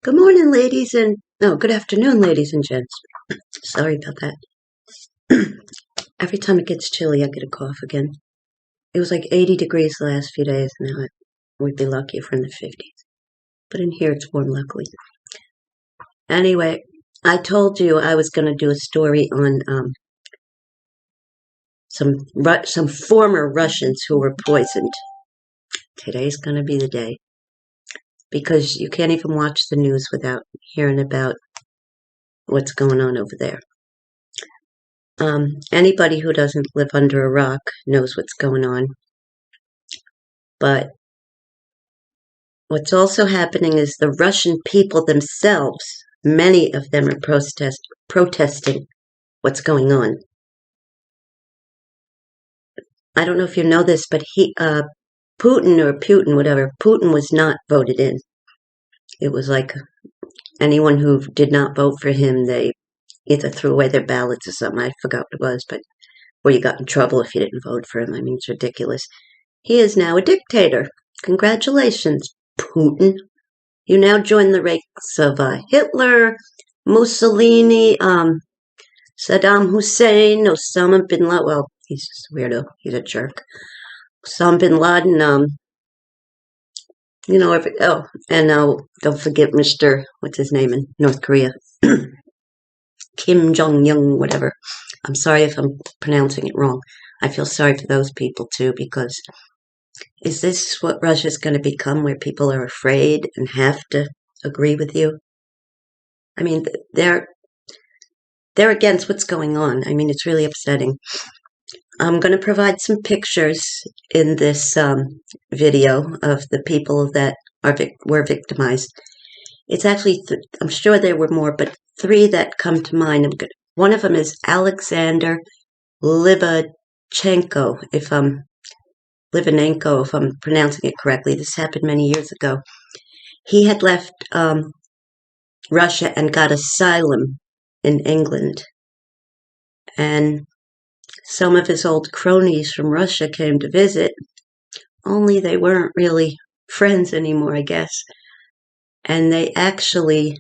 Good morning, ladies and no, good afternoon, ladies and gents. Sorry about that. Every time it gets chilly, I get a cough again. It was like 80 degrees the last few days. Now we'd be lucky if we're in the 50s. But in here, it's warm, luckily. Anyway, I told you I was going to do a story on some former Russians who were poisoned. Today's going to be the day because you can't even watch the news without hearing about what's going on over there. Anybody who doesn't live under a rock knows what's going on. But what's also happening is the Russian people themselves, many of them are protesting what's going on. I don't know if you know this, but Putin was not voted in. It was like anyone who did not vote for him, they either threw away their ballots or something. I forgot what it was, but or you got in trouble if you didn't vote for him. I mean, it's ridiculous. He is now a dictator. Congratulations, Putin. You now join the ranks of Hitler, Mussolini, Saddam Hussein, Osama bin Laden. Well, he's just a weirdo. He's a jerk. Osama bin Laden, don't forget Mr. What's his name in North Korea? Kim Jong-un, whatever. I'm sorry if I'm pronouncing it wrong. I feel sorry for those people too, because is this what Russia's going to become, where people are afraid and have to agree with you? I mean, they're against what's going on. I mean, it's really upsetting. I'm going to provide some pictures in this video of the people that were victimized. It's actually, I'm sure there were more, but three that come to mind. One of them is Alexander Livanenko, if I'm pronouncing it correctly. This happened many years ago. He had left Russia and got asylum in England. And some of his old cronies from Russia came to visit, only they weren't really friends anymore, I guess. And they actually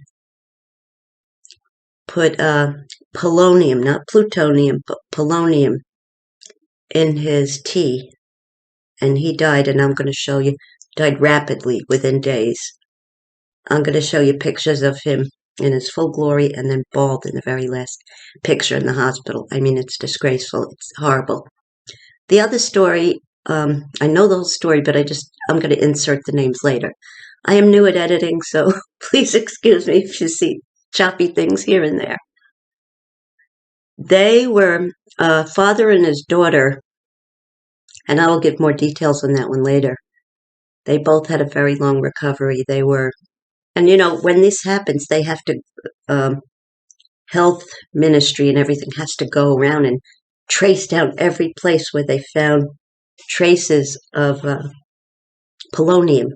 put polonium, not plutonium, but polonium in his tea. And he died, and I'm going to show you, died rapidly within days. I'm going to show you pictures of him in his full glory and then bald in the very last picture in the hospital. I mean, it's disgraceful. It's horrible. The other story, I know the whole story, but I'm going to insert the names later. I am new at editing, so please excuse me if you see choppy things here and there. They were a father and his daughter, and I will give more details on that one later. They both had a very long recovery. And when this happens, they have to, health ministry and everything has to go around and trace down every place where they found traces of polonium.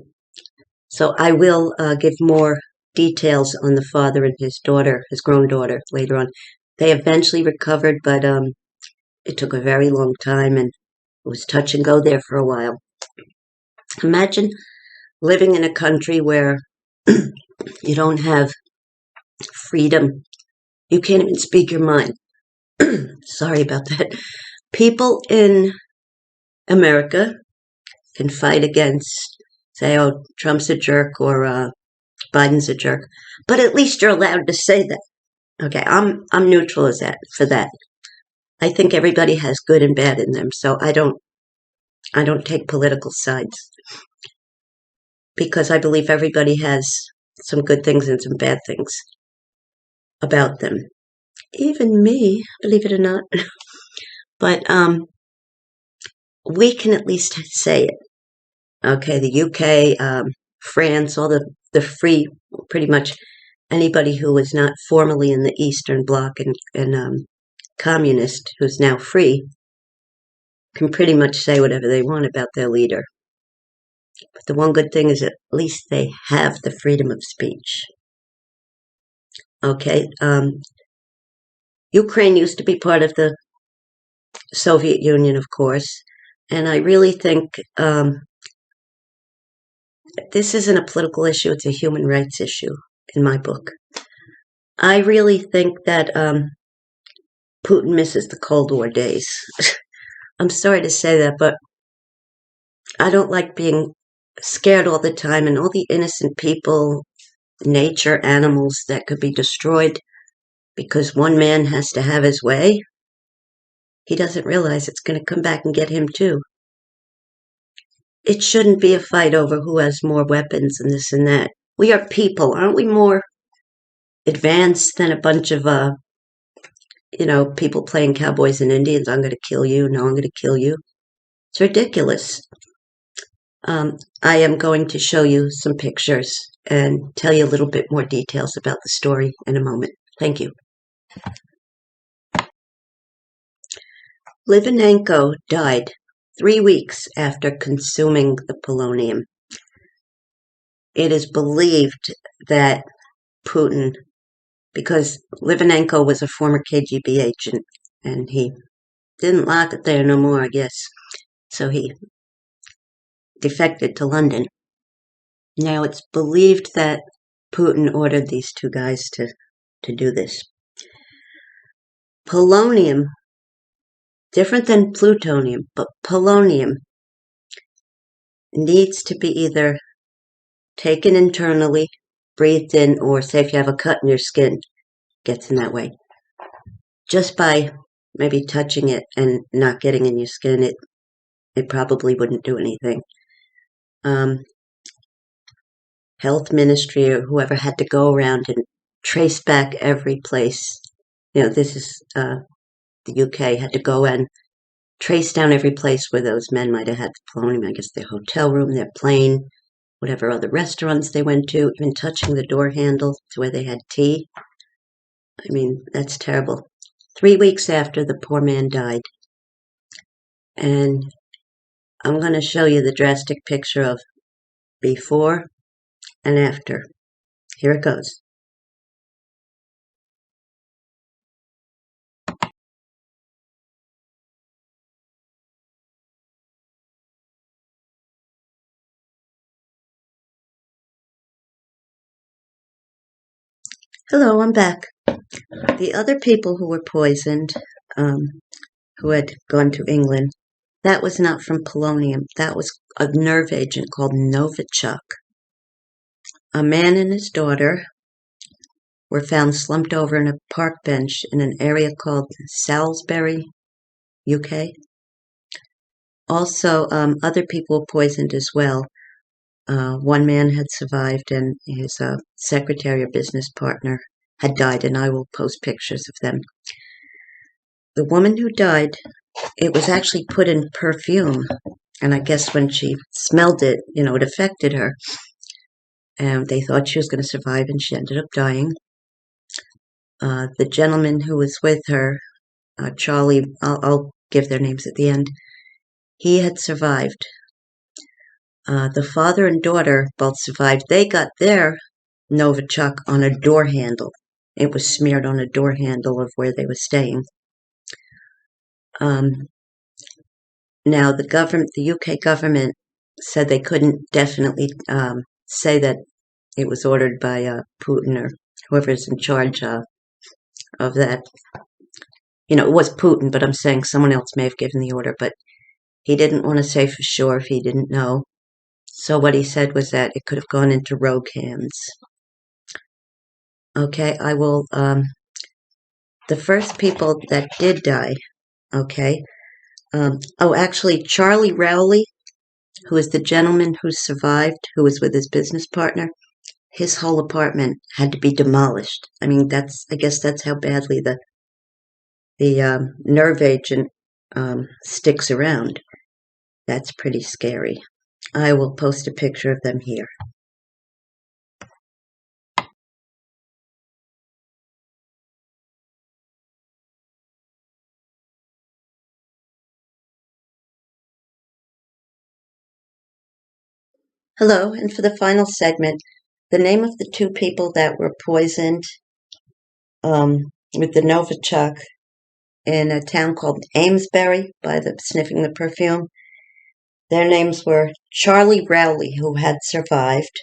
So I will give more details on the father and his daughter, his grown daughter, later on. They eventually recovered, but it took a very long time, and it was touch and go there for a while. Imagine living in a country where you don't have freedom. You can't even speak your mind. Sorry about that. People in America can fight against, say, oh, Trump's a jerk or Biden's a jerk, but at least you're allowed to say that. Okay, I'm neutral as that for that. I think everybody has good and bad in them, so I don't take political sides, because I believe everybody has some good things and some bad things about them. Even me, believe it or not. But we can at least say it. Okay, the UK, France, all the free, pretty much anybody who was not formerly in the Eastern Bloc and communist, who's now free, can pretty much say whatever they want about their leader. But the one good thing is at least they have the freedom of speech. Okay, Ukraine used to be part of the Soviet Union, of course, and I really think this isn't a political issue, it's a human rights issue. in my book. I really think that Putin misses the Cold War days. I'm sorry to say that, but I don't like being scared all the time and all the innocent people, nature, animals that could be destroyed because one man has to have his way. He doesn't realize it's going to come back and get him too. It shouldn't be a fight over who has more weapons and this and that. We are people. Aren't we more advanced than a bunch of, people playing cowboys and Indians? I'm going to kill you. No, I'm going to kill you. It's ridiculous. I am going to show you some pictures and tell you a little bit more details about the story in a moment. Thank you. Litvinenko died 3 weeks after consuming the polonium. It is believed that Putin, because Litvinenko was a former KGB agent, and he didn't like it there no more, I guess. So he defected to London. Now it's believed that Putin ordered these two guys to do this. Polonium, different than plutonium, but polonium needs to be either taken internally, breathed in, or say if you have a cut in your skin, gets in that way. Just by maybe touching it and not getting in your skin, it probably wouldn't do anything. Health ministry or whoever had to go around and trace back every place. This is the UK, had to go and trace down every place where those men might have had the polonium. I guess their hotel room, their plane, whatever other restaurants they went to, even touching the door handle to where they had tea. I mean, that's terrible. 3 weeks after the poor man died. And I'm going to show you the drastic picture of before and after. Here it goes. Hello, I'm back. The other people who were poisoned, who had gone to England, that was not from polonium. That was a nerve agent called Novichok. A man and his daughter were found slumped over in a park bench in an area called Salisbury, UK. Also, other people were poisoned as well. One man had survived, and his secretary or business partner had died, and I will post pictures of them. The woman who died, it was actually put in perfume, and I guess when she smelled it, it affected her. And they thought she was going to survive, and she ended up dying. The gentleman who was with her, Charlie, I'll give their names at the end, he had survived. The father and daughter both survived. They got their Novichok on a door handle. It was smeared on a door handle of where they were staying. Now, the UK government said they couldn't definitely say that it was ordered by Putin or whoever's in charge of that. It was Putin, but I'm saying someone else may have given the order, but he didn't want to say for sure if he didn't know. So what he said was that it could have gone into rogue hands. Okay, I will, the first people that did die, okay, actually, Charlie Rowley, who is the gentleman who survived, who was with his business partner, his whole apartment had to be demolished. I mean, I guess that's how badly the nerve agent sticks around. That's pretty scary. I will post a picture of them here. Hello, and for the final segment, the name of the two people that were poisoned with the Novichok in a town called Amesbury by sniffing the perfume, their names were Charlie Rowley, who had survived,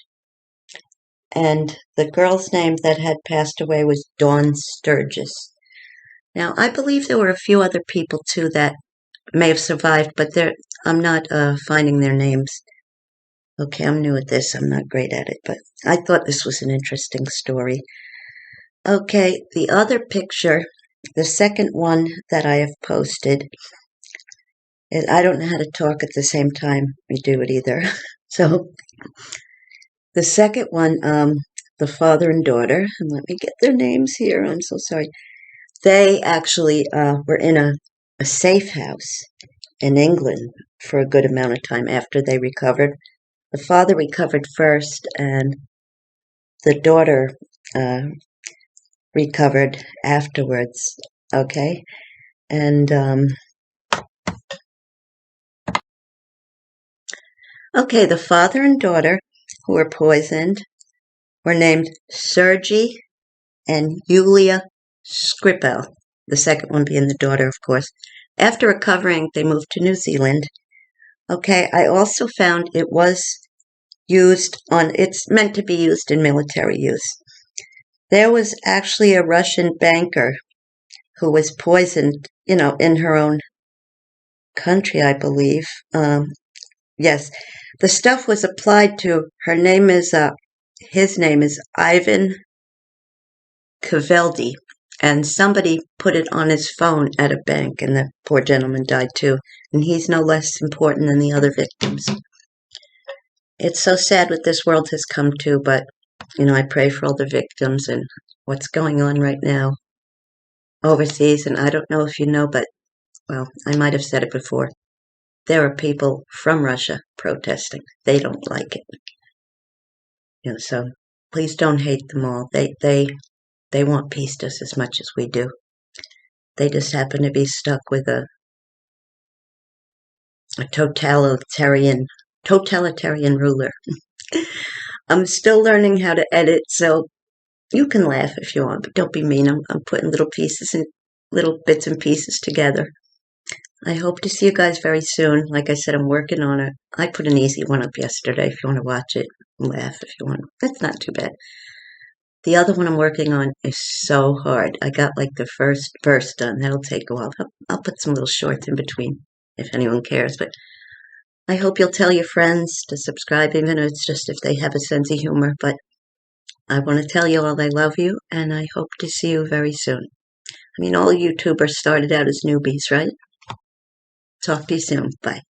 and the girl's name that had passed away was Dawn Sturgis. Now, I believe there were a few other people too that may have survived, but I'm not finding their names. Okay, I'm new at this. I'm not great at it, but I thought this was an interesting story. Okay, the other picture, the second one that I have posted, and I don't know how to talk at the same time we do it either. So the second one, the father and daughter, and let me get their names here. I'm so sorry. They actually were in a safe house in England for a good amount of time after they recovered. The father recovered first, and the daughter recovered afterwards. Okay, and okay, the father and daughter who were poisoned were named Sergei and Yulia Skripal, the second one being the daughter, of course. After recovering, they moved to New Zealand. Okay, I also found it was it's meant to be used in military use. There was actually a Russian banker who was poisoned, in her own country, I believe. Yes, the stuff was applied to, his name is Ivan Kaveldi, and somebody put it on his phone at a bank, and the poor gentleman died too, and he's no less important than the other victims. It's so sad what this world has come to, but, I pray for all the victims and what's going on right now overseas, and I don't know if you know, but, well, I might have said it before. There are people from Russia protesting. They don't like it. So please don't hate them all. They want peace just as much as we do. They just happen to be stuck with a totalitarian ruler. I'm still learning how to edit, so you can laugh if you want, but don't be mean. I'm putting little bits and pieces together. I hope to see you guys very soon. Like I said, I'm working on it. I put an easy one up yesterday if you want to watch it. Laugh if you want. It's not too bad. The other one I'm working on is so hard. I got like the first verse done. That'll take a while. I'll put some little shorts in between if anyone cares. But I hope you'll tell your friends to subscribe, even if it's just if they have a sense of humor. But I want to tell you all I love you, and I hope to see you very soon. I mean, all YouTubers started out as newbies, right? Talk to you soon. Bye.